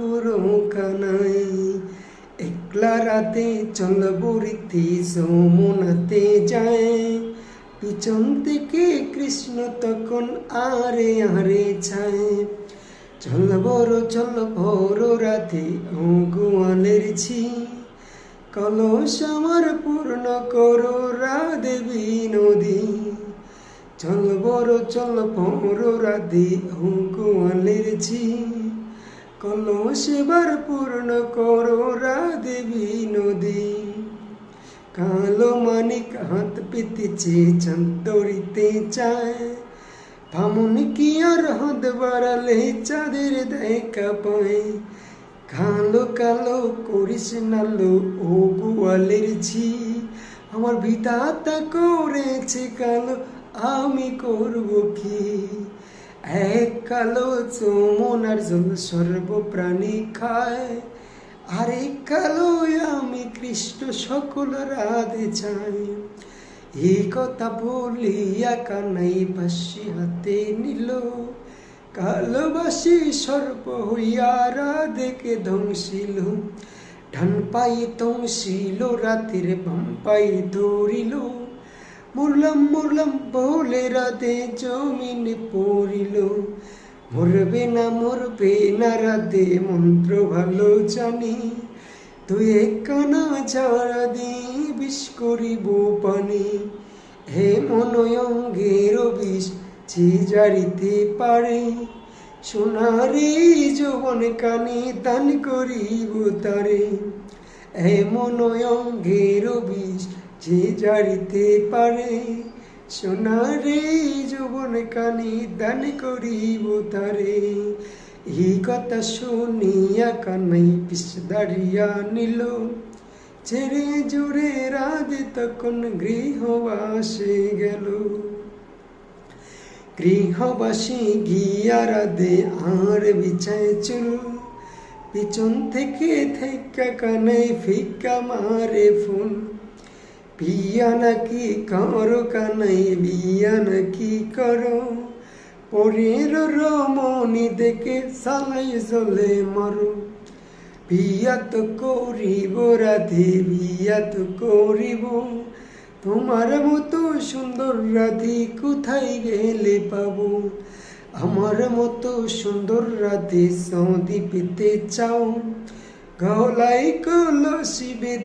করো কানাই। একলা রাতে চল বরিতে যমুনাতে যায়, পিছন থেকে কৃষ্ণ তখন আরে আরে ছায়। চল বড় রাতে ও গোয়ালের ছি, কলস আমার পূর্ণ করো রাধে বিনোদী। চল বড় রাধে ও গোয়ালের ছি, কলস এবার পূর্ণ করো রাধে বিনোদী। কালো মানিক হাত পেতেছে চান্তরিতে চায়, ভামন কি আর হাত বাড়ালে চাঁদের দেখা পায়। কালো কালো করিস নালো ও গোয়ালের ঝি, আমার বিধাতা করেছে কালো, আমি করব কি। এক কালো যমুনার জল সর্বপ্রাণী খায়, আরেক কালো আমি কৃষ্ণ সকল রাধে চাই। এই কথা বলিয়া কানাই বাঁশি হাতে নিল, কালো বাঁশি সর্প হইয়া রাধেকে ধ্বংসিল। ডান পায়ে তংসিল রাতের বাম পায়ে ধরিল, মরলাম বলে রাধে জমিনে পড়িল। মরবে না রাধে মন্ত্র ভালো জানি, তুই কানা ঝাড়া দি বিষ করিব পানি। হে মনয়ঙ্গের বিষ যে জারিতে পারে, সোনারে যৌবন কানি দান করিব তারে। হে মনয়ঙ্গের বিষ যে জারিতে পারে, সোনারে যৌবন কানি দান করিব তারে। এই কথা শুনিয়া কানাই পিছ দাঁড়িয়া নিল, ছেড়ে জুড়ে রাধে তখন গৃহবাসে গেল। গৃহবাসী গিয়া রাধে আর বিছায় চুল, পিছন থেকে কানাই ফিক্কা মারে ফুল। বিয়া নাকি করো কানাই বিয়া নাকি করো, পরের রমণী দেখে সালাই জলে মরো। বিয়া তো করিব রাধে বিয়া তো করিব, তোমার মতো সুন্দর রাধে কোথায় গেলে পাবো। আমার মতো সুন্দর রাধে সৌদি পেতে চাও, গলায় কলসি